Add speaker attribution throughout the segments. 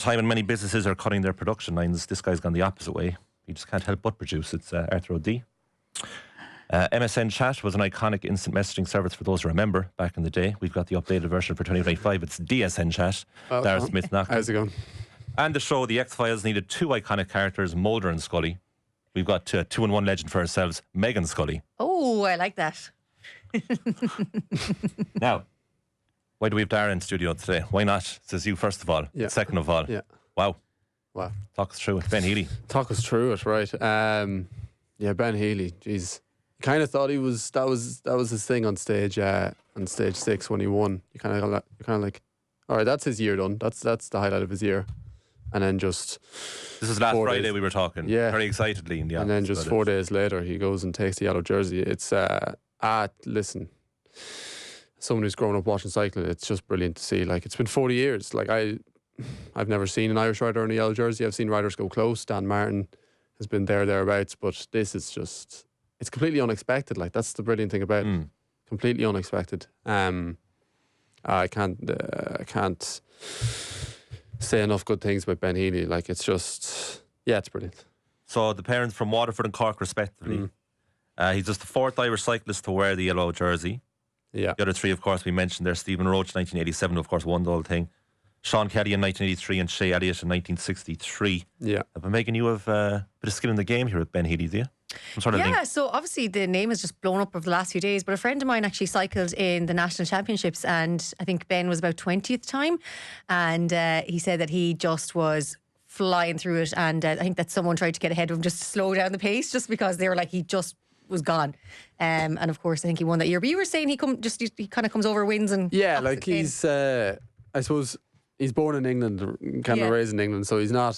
Speaker 1: time and many businesses are cutting their production lines. This guy's gone the opposite way. He just can't help but produce. It's Arthur O'D. MSN Chat was an iconic instant messaging service for those who remember back in the day. We've got the updated version for 2025. It's DSN Chat. Dara Smith-Naughton.
Speaker 2: How's it going?
Speaker 1: And the show, The X-Files, needed two iconic characters, Mulder and Scully. We've got 2-in-1 legend for ourselves, Meghann Scully.
Speaker 3: Oh, I like that.
Speaker 1: Now, why do we have Dara in studio today? Why not? Says you first of all.
Speaker 2: Yeah.
Speaker 1: Second of all.
Speaker 2: Yeah.
Speaker 1: Wow.
Speaker 2: Wow.
Speaker 1: Talk us through it. Ben Healy.
Speaker 2: Talk us through it, right? Yeah, Ben Healy. Jeez, kind of thought that was his thing on stage 6 when he won. You kind of like, all right, that's his year done. That's the highlight of his year, and then just
Speaker 1: this is last Friday we were talking.
Speaker 2: Yeah,
Speaker 1: very excitedly in the office.
Speaker 2: And then just 4 days later, he goes and takes the yellow jersey. It's listen, someone who's grown up watching cycling, it's just brilliant to see. Like, it's been 40 years. Like, I've never seen an Irish rider in a yellow jersey. I've seen riders go close. Dan Martin has been thereabouts, but this is just, it's completely unexpected. Like, that's the brilliant thing about it. Completely unexpected. I can't say enough good things about Ben Healy. Like, it's just, yeah, it's brilliant.
Speaker 1: So the parents from Waterford and Cork respectively. He's just the fourth Irish cyclist to wear the yellow jersey.
Speaker 2: Yeah.
Speaker 1: The other three, of course, we mentioned there. Stephen Roach, 1987, of course, won the whole thing. Sean Kelly in 1983 and Shea Elliott in 1963.
Speaker 2: Yeah.
Speaker 1: I've been making you have a bit of skin in the game here with Ben Healy, do you?
Speaker 3: So obviously the name has just blown up over the last few days, but a friend of mine actually cycled in the national championships, and I think Ben was about 20 at the time, and he said that he just was flying through it, and I think that someone tried to get ahead of him just to slow down the pace, just because they were like, he just was gone. And of course I think he won that year, but you were saying he kind of comes over, wins, and
Speaker 2: like he's I suppose he's born in England, kind of raised in England, so he's not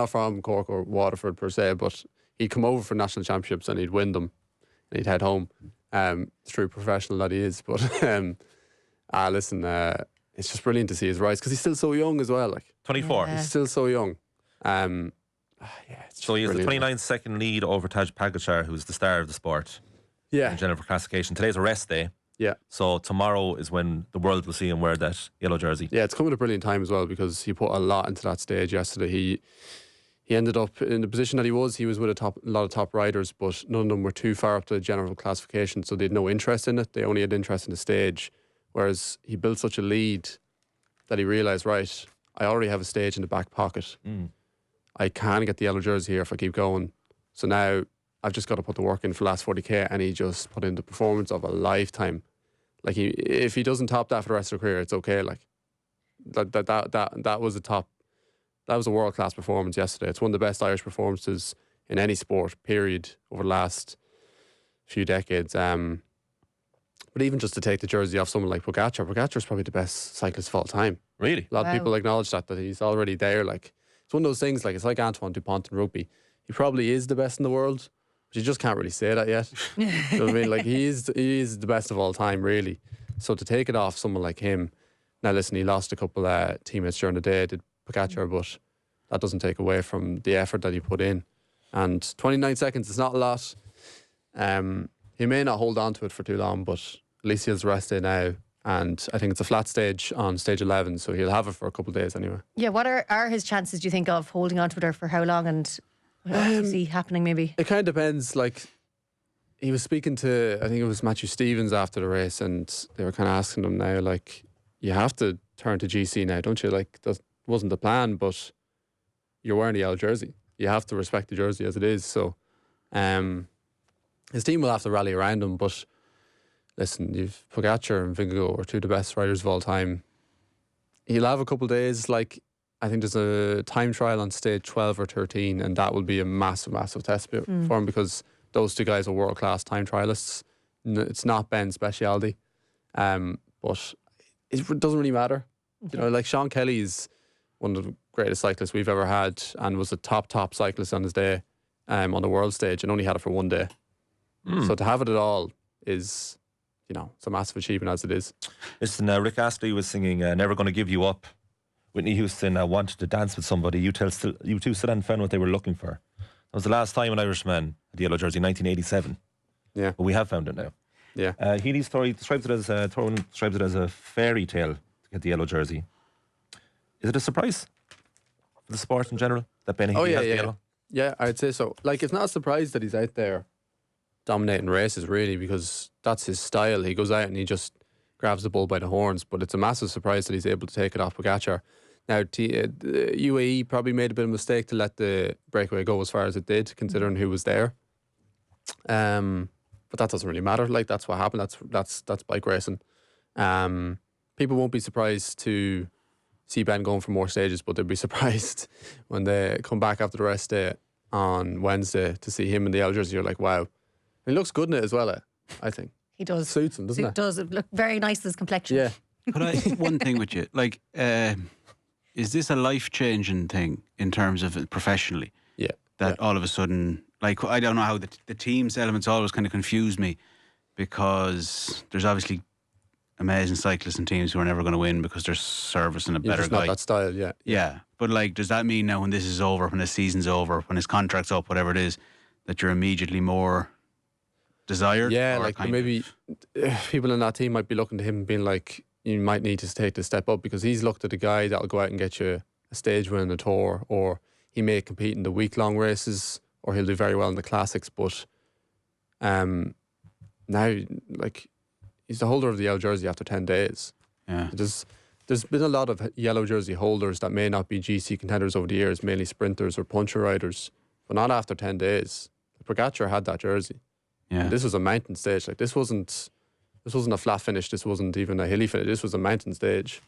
Speaker 2: from Cork or Waterford per se, but he'd come over for national championships and he'd win them and he'd head home. True professional that he is, but listen, it's just brilliant to see his rise, because he's still so young as well. Like,
Speaker 1: 24.
Speaker 2: He's still so young.
Speaker 1: So he has the 29-second lead over Taj Pagachar, who's the star of the sport.
Speaker 2: Yeah.
Speaker 1: In general for classification. Today's a rest day.
Speaker 2: Yeah.
Speaker 1: So tomorrow is when the world will see him wear that yellow jersey.
Speaker 2: Yeah, it's come at a brilliant time as well, because he put a lot into that stage yesterday. He ended up in the position that he was with a lot of top riders, but none of them were too far up to the general classification, so they had no interest in it. They only had interest in the stage, whereas he built such a lead that he realised, right, I already have a stage in the back pocket. I can get the yellow jersey here if I keep going. So now I've just got to put the work in for the last 40k, and he just put in the performance of a lifetime. Like, if he doesn't top that for the rest of the career, it's okay. Like, that was a world class performance yesterday. It's one of the best Irish performances in any sport, period, over the last few decades. But even just to take the jersey off someone like Pogacar's probably the best cyclist of all time.
Speaker 1: Really?
Speaker 2: A lot of people acknowledge that he's already there. Like, it's one of those things. Like, it's like Antoine Dupont in rugby. He probably is the best in the world, but you just can't really say that yet. You know what I mean? Like, he is the best of all time, really. So to take it off someone like him, now listen, he lost a couple teammates during the day, did Pogacar, but that doesn't take away from the effort that he put in. And 29 seconds is not a lot. He may not hold on to it for too long, but at least he has the rest day now. And I think it's a flat stage on stage 11, so he'll have it for a couple of days anyway. Yeah,
Speaker 3: what are his chances, do you think, of holding on to it for how long, and what do you see happening maybe?
Speaker 2: It kind of depends. Like, he was speaking to, I think it was Matthew Stevens after the race, and they were kind of asking him now, like, you have to turn to GC now, don't you? Like, that wasn't the plan, but you're wearing the yellow jersey. You have to respect the jersey as it is. So his team will have to rally around him, but listen, you've Pogacar and Vingegaard are two of the best riders of all time. He'll have a couple of days. Like, I think there's a time trial on stage 12 or 13, and that will be a massive, massive test for him, because those two guys are world-class time trialists. It's not Ben's speciality, but it doesn't really matter. You know, like, Sean Kelly is one of the greatest cyclists we've ever had, and was a top cyclist on his day on the world stage, and only had it for one day. So to have it at all is, you know, it's a massive achievement as it is.
Speaker 1: Listen, Rick Astley was singing Never Gonna Give You Up. Whitney Houston wanted to dance with somebody. You two still hadn't found what they were looking for. That was the last time an Irishman had the yellow jersey, 1987.
Speaker 2: Yeah.
Speaker 1: But we have found it now.
Speaker 2: Yeah.
Speaker 1: Healy's story describes it as a fairy tale to get the yellow jersey. Is it a surprise for the sport in general that Ben Healy has the yellow?
Speaker 2: Yeah, I'd say so. Like, it's not a surprise that he's out there dominating races, really, because that's his style. He goes out and he just grabs the bull by the horns, but it's a massive surprise that he's able to take it off Pogacar. Now, UAE probably made a bit of a mistake to let the breakaway go as far as it did, considering who was there. But that doesn't really matter. Like, that's what happened. That's bike racing. People won't be surprised to see Ben going for more stages, but they'll be surprised when they come back after the rest day on Wednesday to see him in the yellow jersey. You're like, wow. And he looks good in it as well, I think.
Speaker 3: He does.
Speaker 2: Suits him, doesn't it?
Speaker 3: It does. It look very nice with his complexion.
Speaker 2: Yeah.
Speaker 4: But one thing with you, like, is this a life-changing thing in terms of professionally?
Speaker 2: Yeah.
Speaker 4: That all of a sudden, like, I don't know how the team's elements always kind of confuse me, because there's obviously amazing cyclists and teams who are never going to win because they're servicing a better guy.
Speaker 2: Not that style, yeah.
Speaker 4: Yeah. But, like, does that mean now when this is over, when his season's over, when his contract's up, whatever it is, that you're immediately more desired?
Speaker 2: Yeah, like maybe people in that team might be looking to him and being like, you might need to take the step up, because he's looked at a guy that'll go out and get you a stage win in the Tour, or he may compete in the week-long races, or he'll do very well in the classics. But now, like, he's the holder of the yellow jersey after 10 days.
Speaker 4: Yeah.
Speaker 2: There's been a lot of yellow jersey holders that may not be GC contenders over the years, mainly sprinters or puncher riders, but not after 10 days. Pogacar had that jersey.
Speaker 4: Yeah.
Speaker 2: And this was a mountain stage. Like, this wasn't a flat finish. This wasn't even a hilly finish. This was a mountain stage,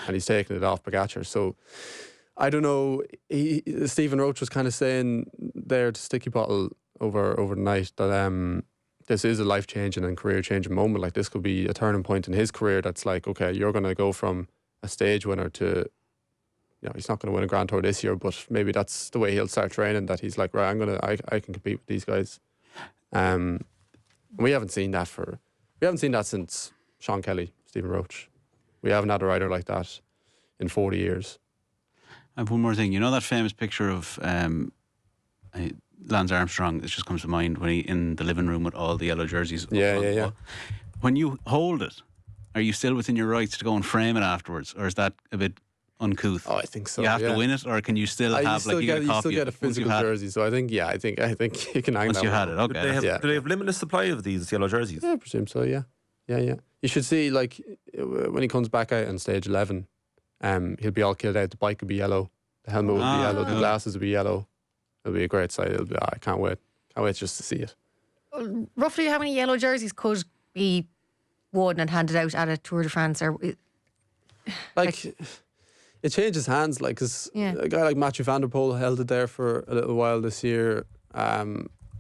Speaker 2: and he's taking it off Pogacar. So I don't know. Stephen Roach was kind of saying there to Sticky Bottle over the night that this is a life-changing and career-changing moment. Like, this could be a turning point in his career that's like, okay, you're going to go from a stage winner to, you know, he's not going to win a Grand Tour this year, but maybe that's the way he'll start training, that he's like, right, I can compete with these guys. We haven't seen that since Sean Kelly, Stephen Roach. We haven't had a rider like that in 40 years.
Speaker 4: I have one more thing. You know that famous picture of Lance Armstrong? It just comes to mind when he in the living room with all the yellow jerseys.
Speaker 2: Yeah.
Speaker 4: When you hold it, are you still within your rights to go and frame it afterwards, or is that a bit uncouth?
Speaker 2: Oh, I think so.
Speaker 4: You have to win it, or can you still have you get a copy?
Speaker 2: You still get a physical jersey. So I think you can hang
Speaker 4: once
Speaker 2: that
Speaker 4: you
Speaker 2: one.
Speaker 4: had it. Okay.
Speaker 1: Do they have limitless supply of these yellow jerseys?
Speaker 2: Yeah, I presume so. Yeah. You should see, like, when he comes back out on stage 11, he'll be all killed out. The bike will be yellow, the helmet will be yellow, the glasses will be yellow. It'll be a great sight. I can't wait. Can't wait just to see it.
Speaker 3: Roughly how many yellow jerseys could be won and handed out at a Tour de France? Or
Speaker 2: Like, it changes hands. Like, cause a guy like Mathieu van der Poel held it there for a little while this year.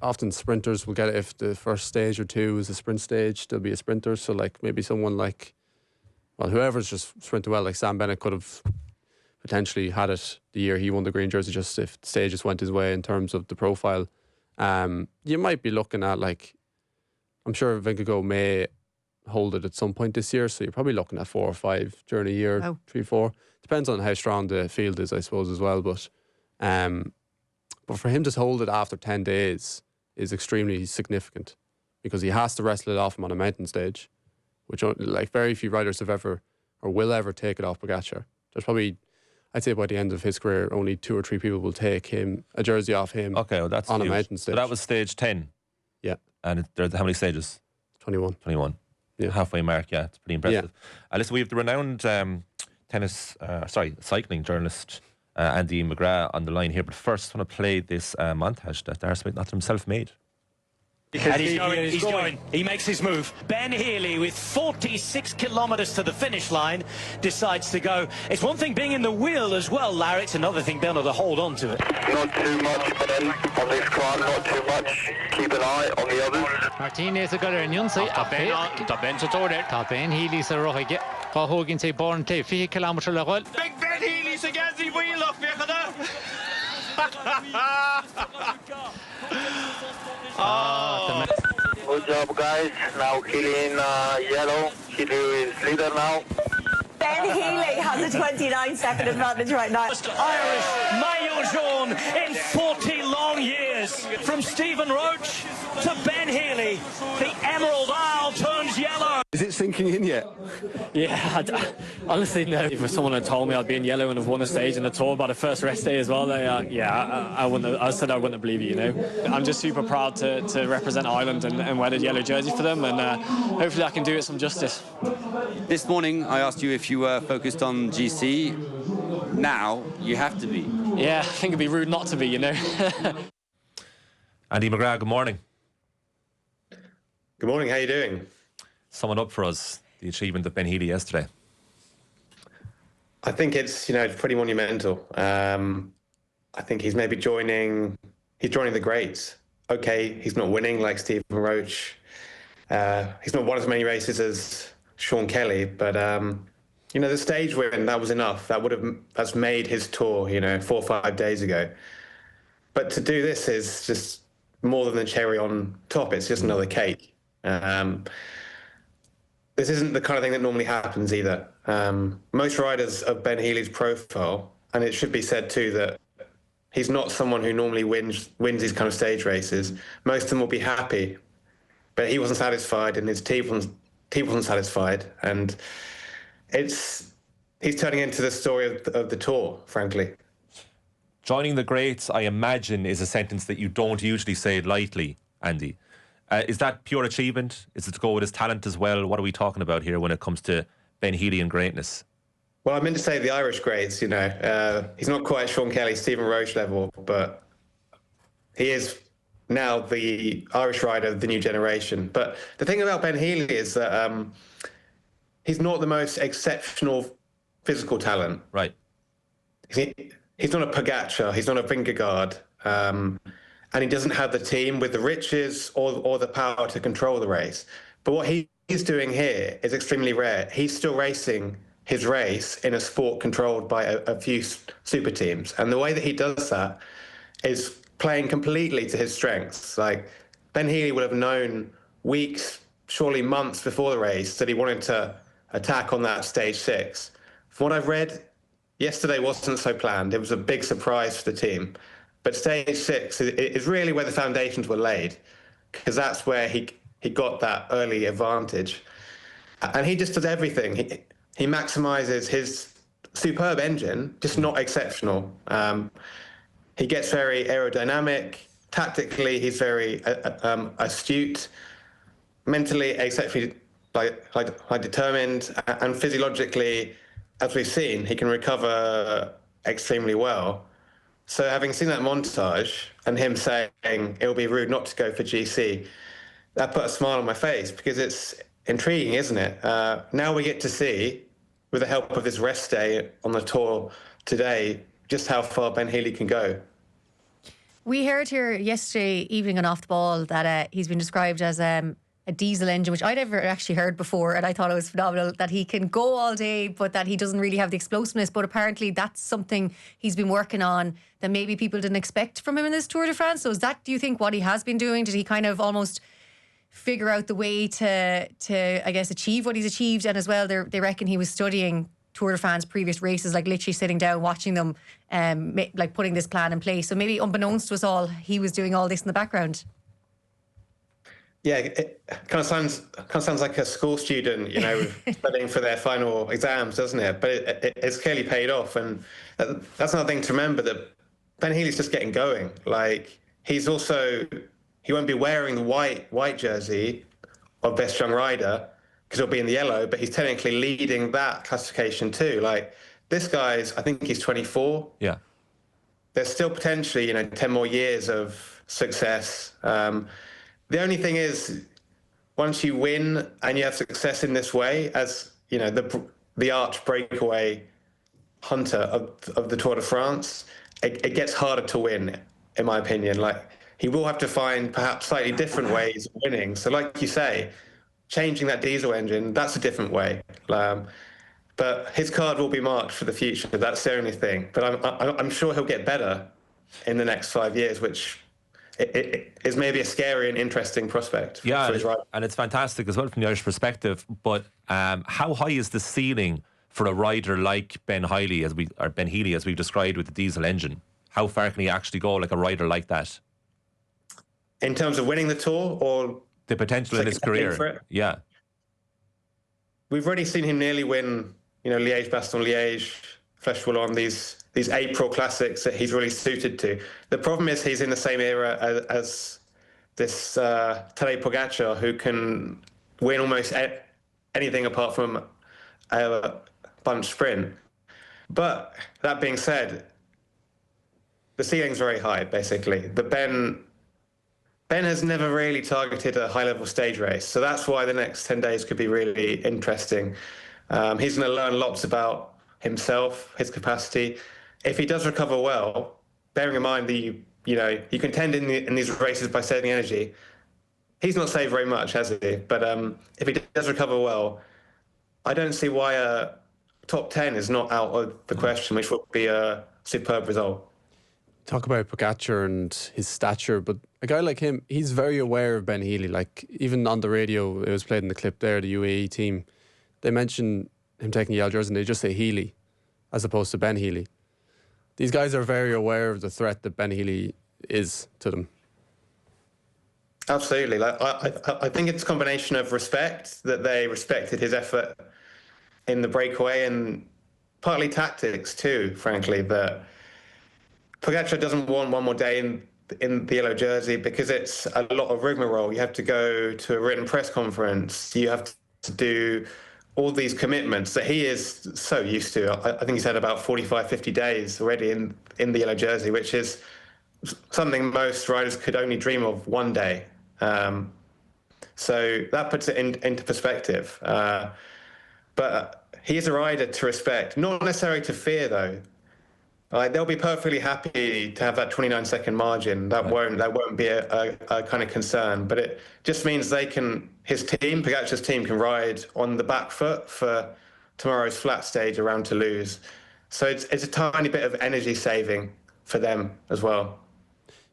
Speaker 2: Often sprinters will get it if the first stage or two is a sprint stage. There'll be a sprinter. So, like, maybe someone like, well, whoever's just sprinted well, like Sam Bennett could have potentially had it the year he won the green jersey, just if the stages went his way in terms of the profile. You might be looking at, like, I'm sure Vingegaard may hold it at some point this year, so you're probably looking at 4 or 5 during a year.
Speaker 3: Wow.
Speaker 2: 3, 4. Depends on how strong the field is, I suppose, as well. But for him to hold it after 10 days is extremely significant, because he has to wrestle it off him on a mountain stage, which, like, very few riders have ever or will ever take it off Pogacar. There's probably, I'd say by the end of his career, only 2 or 3 people will take a jersey off him.
Speaker 1: Okay, well, that's
Speaker 2: on
Speaker 1: huge.
Speaker 2: a mountain stage.
Speaker 1: So that was stage 10.
Speaker 2: Yeah.
Speaker 1: And how many stages?
Speaker 2: 21.
Speaker 1: 21.
Speaker 2: Yeah.
Speaker 1: Halfway mark, yeah. It's pretty impressive. Listen, we have the renowned cycling journalist Andy McGrath on the line here. But first, I want to play this montage that Dara Smith-Naughton himself made.
Speaker 5: And he's going. He makes his move. Ben Healy, with 46 kilometres to the finish line, decides to go. It's one thing being in the wheel as well, Larry. It's another thing being able to hold on to it.
Speaker 6: Not too much, Ben, on this climb, not too much. Keep an eye on the others.
Speaker 7: Martinez a gur an Yunsi a Ben to Tore. Tá Ben Healy sa roige. Tá Hogan say born te 5 km le gol.
Speaker 5: Big Ben Healy's against the wheel up here.
Speaker 6: Good job, guys. Now killing yellow. Healy is leader now.
Speaker 8: Ben Healy has a 29-second advantage right now.
Speaker 5: Irish maillot jaune in 40 long years. From Stephen Roach to Ben Healy, the Emerald Isle turns yellow.
Speaker 9: Is it sinking in yet?
Speaker 10: Yeah, honestly, no. If someone had told me I'd be in yellow and have won a stage in the Tour by the first rest day as well, I wouldn't have, I said I wouldn't have believed it, you know. I'm just super proud to represent Ireland and wear the yellow jersey for them, and hopefully I can do it some justice.
Speaker 11: This morning I asked you if you were focused on GC. Now you have to be.
Speaker 10: Yeah, I think it'd be rude not to be, you know.
Speaker 1: Andy McGrath, good morning.
Speaker 12: Good morning, how are you doing?
Speaker 1: Sum it up for us, the achievement of Ben Healy yesterday.
Speaker 12: I think it's pretty monumental. I think he's maybe joining the greats. Okay, he's not winning like Stephen Roach. He's not won as many races as Sean Kelly, but the stage win, that was enough. That's made his tour, 4 or 5 days ago. But to do this is just more than the cherry on top. It's just another cake. This isn't the kind of thing that normally happens either. Most riders of Ben Healy's profile, and it should be said too that he's not someone who normally wins these kind of stage races. Most of them will be happy, but he wasn't satisfied, and his team wasn't satisfied, and he's turning into the story of the Tour, frankly.
Speaker 1: Joining the greats, I imagine, is a sentence that you don't usually say lightly, Andy. Is that pure achievement? Is it to go with his talent as well? What are we talking about here when it comes to Ben Healy and greatness?
Speaker 12: Well, I meant to say the Irish greats, he's not quite Sean Kelly, Stephen Roche level, but he is now the Irish rider of the new generation. But the thing about Ben Healy is that he's not the most exceptional physical talent.
Speaker 1: Right.
Speaker 12: He's not a Pogacar, he's not a Vingegaard, and he doesn't have the team with the riches or the power to control the race. But what he's doing here is extremely rare. He's still racing his race in a sport controlled by a few super teams. And the way that he does that is playing completely to his strengths. Like, Ben Healy would have known weeks, surely months before the race that he wanted to attack on that stage 6. From what I've read, yesterday wasn't so planned. It was a big surprise for the team. But stage 6 is really where the foundations were laid, because that's where he got that early advantage. And he just does everything. He maximizes his superb engine, just not exceptional. He gets very aerodynamic. Tactically, he's very astute. Mentally, exceptionally determined. And physiologically, as we've seen, he can recover extremely well. So having seen that montage and him saying it'll be rude not to go for GC, that put a smile on my face, because it's intriguing, isn't it? Now we get to see, with the help of this rest day on the Tour today, just how far Ben Healy can go.
Speaker 3: We heard here yesterday evening on Off the Ball that he's been described as a diesel engine, which I'd never actually heard before, and I thought it was phenomenal that he can go all day, but that he doesn't really have the explosiveness. But apparently that's something he's been working on that maybe people didn't expect from him in this Tour de France. So is that, do you think, what he has been doing? Did he kind of almost figure out the way to I guess, achieve what he's achieved? And as well, they reckon he was studying Tour de France previous races, like literally sitting down watching them, like putting this plan in place. So maybe unbeknownst to us all, he was doing all this in the background.
Speaker 12: Yeah, it kind of sounds like a school student, studying for their final exams, doesn't it? But it's clearly paid off, and that's another thing to remember, that Ben Healy's just getting going. Like, he won't be wearing the white jersey of best young rider because he'll be in the yellow, but he's technically leading that classification too. Like, this guy's, I think he's 24.
Speaker 1: Yeah.
Speaker 12: There's still potentially, 10 more years of success. The only thing is, once you win and you have success in this way, as the arch breakaway hunter of the Tour de France, it gets harder to win, in my opinion. Like, he will have to find perhaps slightly different ways of winning. So, like you say, changing that diesel engine, that's a different way. But his card will be marked for the future. That's the only thing. But I'm sure he'll get better in the next 5 years, which it is maybe a scary and interesting prospect for his rider.
Speaker 1: And it's fantastic as well from the Irish perspective. But how high is the ceiling for a rider like Ben Healy, as we've described with the diesel engine? How far can he actually go, like a rider like that?
Speaker 12: In terms of winning the Tour, or
Speaker 1: the potential in his career?
Speaker 12: For it?
Speaker 1: Yeah.
Speaker 12: we've already seen him nearly win, Liège, Bastogne, Liège, Flèche Wallonne, these April classics that he's really suited to. The problem is he's in the same era as this Tadej Pogačar, who can win almost anything apart from a bunch sprint. But that being said, the ceiling's very high, basically. But Ben has never really targeted a high-level stage race, so that's why the next 10 days could be really interesting. He's going to learn lots about himself, his capacity. If he does recover well, bearing in mind that you contend in these races by saving energy. He's not saved very much, has he? But if he does recover well, I don't see why a top 10 is not out of the question, which would be a superb result.
Speaker 2: Talk about Pogačar and his stature, but a guy like him, he's very aware of Ben Healy. Like, even on the radio, it was played in the clip there, the UAE team, they mention him taking the yellow jersey and they just say Healy as opposed to Ben Healy. These guys are very aware of the threat that Ben Healy is to them.
Speaker 12: Absolutely. I think it's a combination of respect, that they respected his effort in the breakaway, and partly tactics too, frankly, that Pogačar doesn't want one more day in the yellow jersey because it's a lot of rigmarole. You have to go to a written press conference. You have to do all these commitments that he is so used to. I think he's had about 45, 50 days already in the yellow jersey, which is something most riders could only dream of one day. So that puts it into perspective. But he is a rider to respect, not necessarily to fear, though. They'll be perfectly happy to have that 29-second margin. That won't be a kind of concern. But it just means Pogačar's team can ride on the back foot for tomorrow's flat stage around Toulouse. So it's a tiny bit of energy saving for them as well.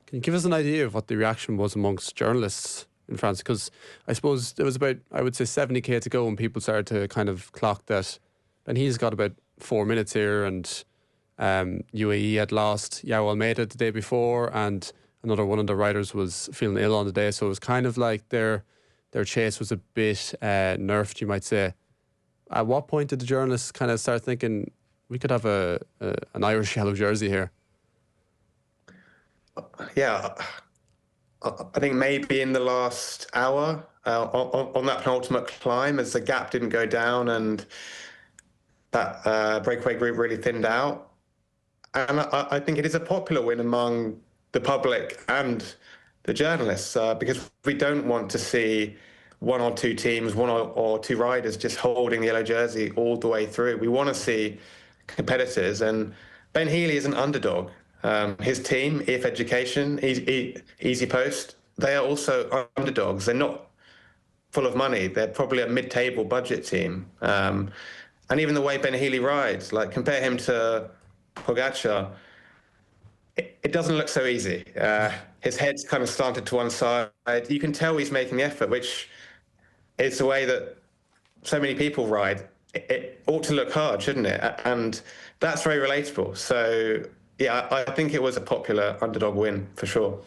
Speaker 2: Can you give us an idea of what the reaction was amongst journalists in France? Because I suppose there was about, I would say, 70k to go when people started to kind of clock that. And he's got about 4 minutes here, and UAE had lost Yao Almeida the day before, and another one of the riders was feeling ill on the day. So it was kind of like their chase was a bit nerfed, you might say. At what point did the journalists kind of start thinking, we could have an Irish yellow jersey here?
Speaker 12: Yeah, I think maybe in the last hour on that penultimate climb, as the gap didn't go down and that breakaway group really thinned out. And I think it is a popular win among the public and the journalists because we don't want to see one or two teams, one or two riders just holding the yellow jersey all the way through. We want to see competitors, and Ben Healy is an underdog. His team, EF Education, Easy Post, they are also underdogs. They're not full of money. They're probably a mid-table budget team. And even the way Ben Healy rides, like compare him to Pogačar, it doesn't look so easy. His head's kind of slanted to one side. You can tell he's making the effort, which is the way that so many people ride. It ought to look hard, shouldn't it? And that's very relatable. So yeah, I think it was a popular underdog win for sure.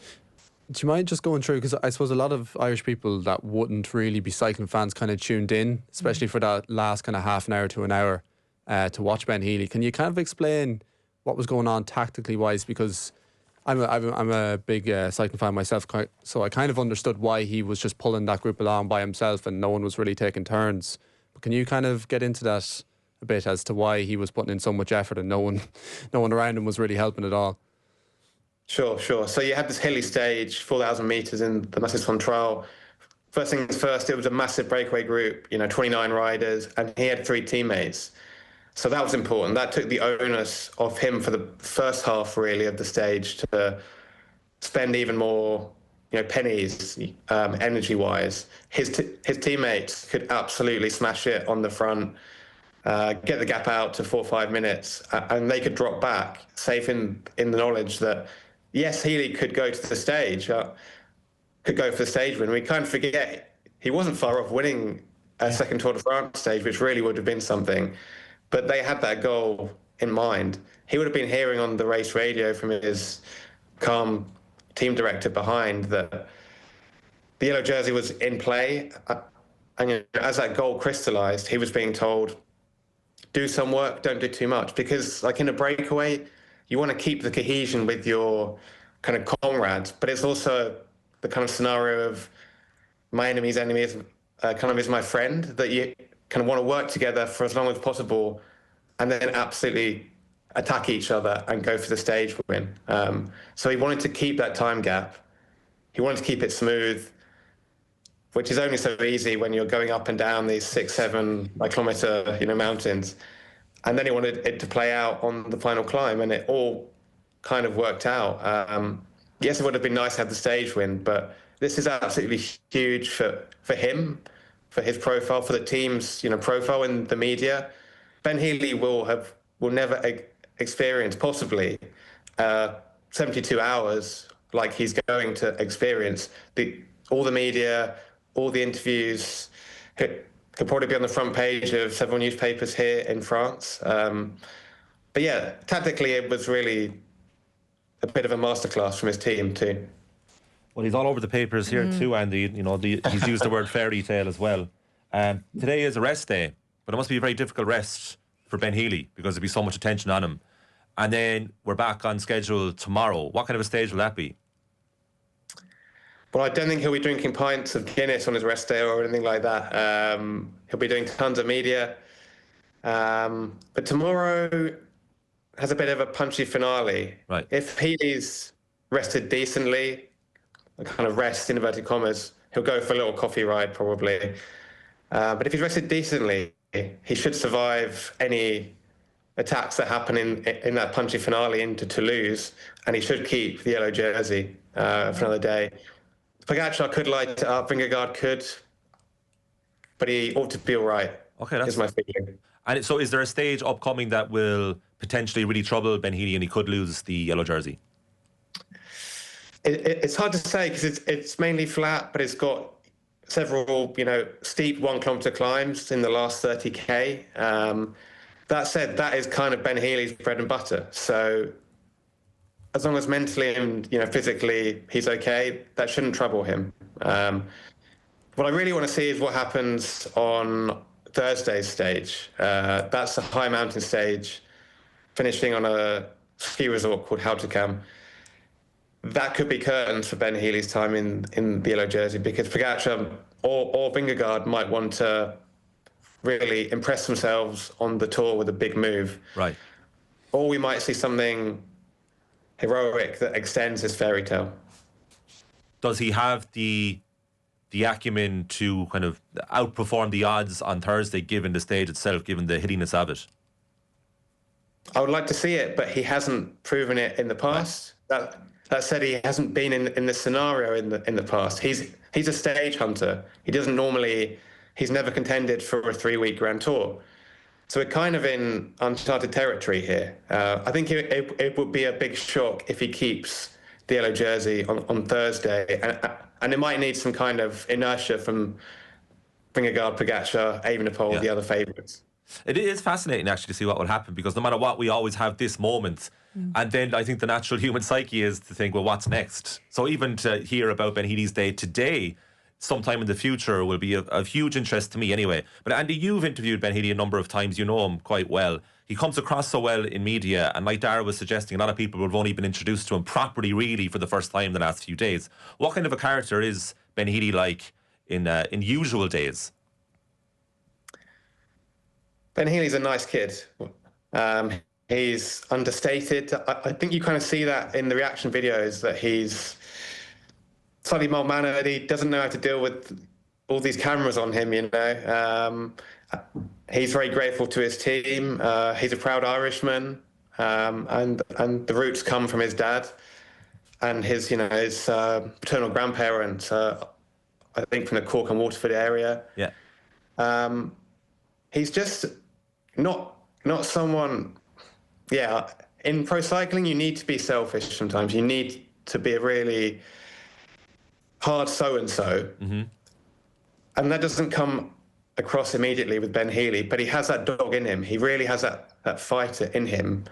Speaker 2: Do you mind just going through, because I suppose a lot of Irish people that wouldn't really be cycling fans kind of tuned in, especially for that last kind of half an hour to an hour to watch Ben Healy. Can you kind of explain what was going on tactically wise? Because I'm a big cycling fan myself, so I kind of understood why he was just pulling that group along by himself and no one was really taking turns. But can you kind of get into that a bit as to why he was putting in so much effort and no one around him was really helping at all?
Speaker 12: Sure. So you had this hilly stage, 4,000 metres in the Massif Central. First things first, it was a massive breakaway group, 29 riders, and he had 3 teammates. So that was important. That took the onus off him for the first half, really, of the stage to spend even more, pennies, energy-wise. His teammates could absolutely smash it on the front, get the gap out to 4 or 5 minutes, and they could drop back, safe in the knowledge that, yes, Healy could go to the stage, could go for the stage win. We kind of forget he wasn't far off winning a second Tour de France stage, which really would have been something. But they had that goal in mind. He would have been hearing on the race radio from his calm team director behind that the yellow jersey was in play. And as that goal crystallised, he was being told, do some work, don't do too much. Because like in a breakaway, you want to keep the cohesion with your kind of comrades, but it's also the kind of scenario of my enemy's enemy is kind of is my friend, that you kind of want to work together for as long as possible and then absolutely attack each other and go for the stage win. So he wanted to keep that time gap. He wanted to keep it smooth, which is only so easy when you're going up and down these 6-7 kilometer, mountains. And then he wanted it to play out on the final climb, and it all kind of worked out. Yes, it would have been nice to have the stage win, but this is absolutely huge for him, for his profile, for the team's profile in the media. Ben Healy will never experience possibly 72 hours like he's going to experience. All the media, all the interviews. Could probably be on the front page of several newspapers here in France. But yeah, tactically it was really a bit of a masterclass from his team too.
Speaker 1: Well, he's all over the papers here too, Andy. He's used the word fairy tale as well. Today is a rest day, but it must be a very difficult rest for Ben Healy because there'll be so much attention on him. And then we're back on schedule tomorrow. What kind of a stage will that be?
Speaker 12: Well, I don't think he'll be drinking pints of Guinness on his rest day or anything like that. He'll be doing tons of media. But tomorrow has a bit of a punchy finale.
Speaker 1: Right.
Speaker 12: If Healy's rested decently, a kind of rest, in inverted commas, he'll go for a little coffee ride probably. But if he's rested decently, he should survive any attacks that happen in that punchy finale into Toulouse, and he should keep the yellow jersey for another day. Pogacar could light it up, Vingegaard could, but he ought to be all right.
Speaker 1: Okay, that's
Speaker 12: my feeling.
Speaker 1: And so is there a stage upcoming that will potentially really trouble Ben Healy and he could lose the yellow jersey?
Speaker 12: It's hard to say because it's mainly flat, but it's got several, steep 1 kilometre climbs in the last 30k. That said, that is kind of Ben Healy's bread and butter. So as long as mentally and physically he's okay, that shouldn't trouble him. What I really want to see is what happens on Thursday's stage. That's a high mountain stage, finishing on a ski resort called Houtekam. That could be curtains for Ben Healy's time in the yellow jersey, because Pogacar or Vingegaard might want to really impress themselves on the tour with a big move.
Speaker 1: Right.
Speaker 12: Or we might see something heroic that extends his fairy tale.
Speaker 1: Does he have the acumen to kind of outperform the odds on Thursday, given the stage itself, given the hittiness of it?
Speaker 12: I would like to see it, but he hasn't proven it in the past. Right. That said, he hasn't been in this scenario in the past. He's a stage hunter. He's never contended for a 3-week Grand Tour. So we're kind of in uncharted territory here. I think it would be a big shock if he keeps the yellow jersey on Thursday. And it might need some kind of inertia from Vingegaard, Pogacar, Evenepoel, the other favourites.
Speaker 1: It is fascinating actually to see what will happen, because no matter what, we always have this moment. And then I think the natural human psyche is to think, well, what's next? So even to hear about Ben Healy's day today, sometime in the future, will be of huge interest to me anyway. But Andy, you've interviewed Ben Healy a number of times. You know him quite well. He comes across so well in media, and like Dara was suggesting, a lot of people have only been introduced to him properly really for the first time the last few days. What kind of a character is Ben Healy like in usual days?
Speaker 12: Ben Healy's a nice kid. He's understated. I think you kind of see that in the reaction videos, that he's slightly mild-mannered. He doesn't know how to deal with all these cameras on him, He's very grateful to his team. He's a proud Irishman, and the roots come from his dad and his paternal grandparents, I think from the Cork and Waterford area.
Speaker 1: Yeah.
Speaker 12: He's just not someone... Yeah, in pro cycling, you need to be selfish sometimes. You need to be a really hard so-and-so. Mm-hmm. And that doesn't come across immediately with Ben Healy, but he has that dog in him. He really has that fighter in him.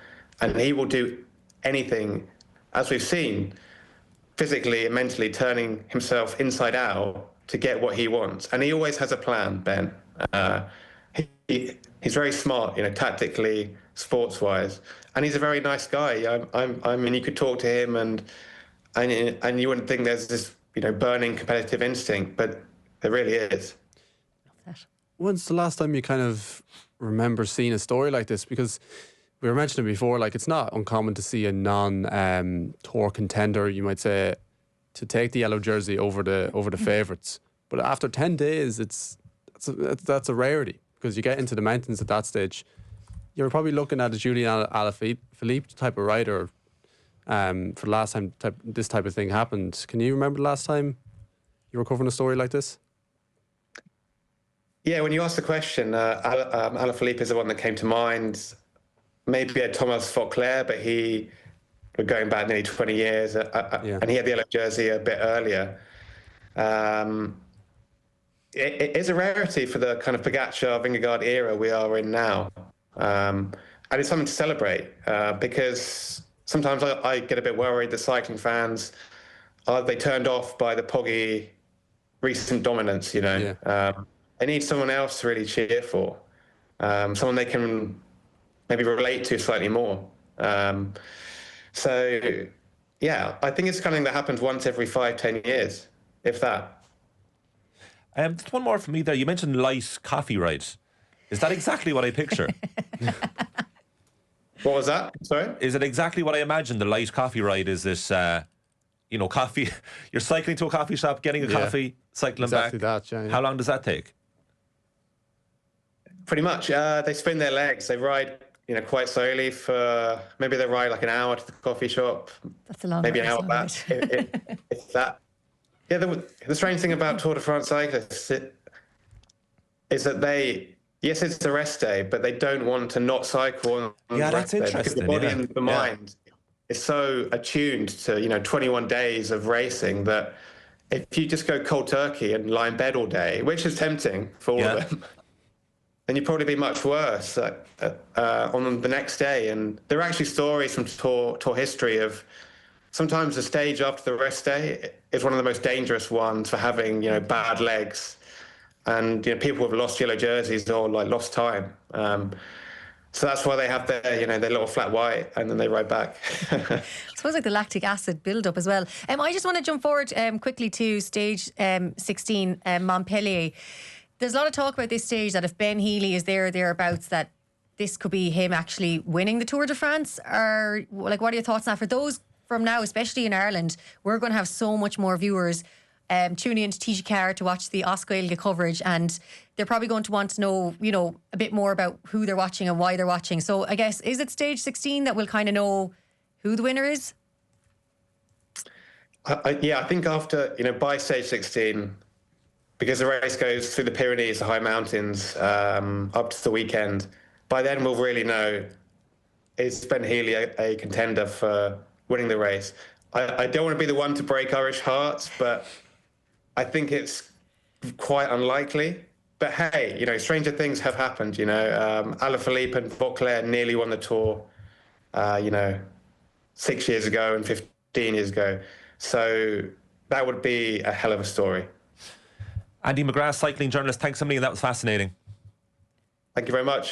Speaker 12: And he will do anything, as we've seen, physically and mentally turning himself inside out to get what he wants, and he always has a plan, Ben. He's very smart, tactically, sports-wise, and he's a very nice guy. I mean, you could talk to him, and you wouldn't think there's this, burning competitive instinct, but there really is.
Speaker 2: When's the last time you kind of remember seeing a story like this? Because we were mentioning before, like, it's not uncommon to see a non-tour contender, you might say, to take the yellow jersey over the favourites. But after 10 days, that's a rarity, because you get into the mountains at that stage. You're probably looking at a Julian Alaphilippe type of rider for the last time this type of thing happened. Can you remember the last time you were covering a story like this?
Speaker 12: Yeah, when you asked the question, Alaphilippe is the one that came to mind. Maybe Thomas Vauclair, but we're going back nearly 20 years, and he had the yellow jersey a bit earlier. It is a rarity for the kind of Pogacar, Vingegaard era we are in now. And it's something to celebrate, because sometimes I get a bit worried that cycling fans, are they turned off by the Poggy recent dominance, They need someone else to really cheer for, someone they can maybe relate to slightly more. So, yeah, I think it's something that happens once every 5-10 years, if that.
Speaker 1: Just one more from me there. You mentioned light coffee ride. Is that exactly what I picture?
Speaker 12: What was that? Sorry?
Speaker 1: Is it exactly what I imagine? The light coffee ride is this, coffee. You're cycling to a coffee shop, getting a coffee, cycling
Speaker 2: exactly
Speaker 1: back.
Speaker 2: That, yeah.
Speaker 1: How long does that take?
Speaker 12: Pretty much. They spin their legs. They ride, quite slowly for, maybe they ride like an hour to the coffee shop.
Speaker 3: That's a long
Speaker 12: maybe an hour back. It's that. Yeah, the strange thing about Tour de France cyclists is that yes, it's a rest day, but they don't want to not cycle on
Speaker 1: that's
Speaker 12: rest day,
Speaker 1: interesting.
Speaker 12: because the body and the mind is so attuned to 21 days of racing that if you just go cold turkey and lie in bed all day, which is tempting for all of them, then you'd probably be much worse on the next day. And there are actually stories from tour history of sometimes the stage after the rest day is one of the most dangerous ones for having bad legs, and people have lost yellow jerseys or lost time. So that's why they have their little flat white, and then they ride back.
Speaker 3: I suppose like the lactic acid build-up as well. I just want to jump forward quickly to stage 16, Montpellier. There's a lot of talk about this stage that if Ben Healy is thereabouts, that this could be him actually winning the Tour de France. Or what are your thoughts now? For those from now, especially in Ireland, we're going to have so much more viewers tuning into TG4 to watch the Oscailga coverage, and they're probably going to want to know, a bit more about who they're watching and why they're watching. So I guess, is it stage 16 that we'll kind of know who the winner is?
Speaker 12: I think after, by stage 16, because the race goes through the Pyrenees, the high mountains, up to the weekend, by then we'll really know, is Ben Healy a contender for winning the race? I don't want to be the one to break Irish hearts, but I think it's quite unlikely. But hey, stranger things have happened. Alaphilippe and Vauclair nearly won the Tour, 6 years ago and 15 years ago. So that would be a hell of a story.
Speaker 1: Andy McGrath, cycling journalist, thanks a million. That was fascinating.
Speaker 12: Thank you very much.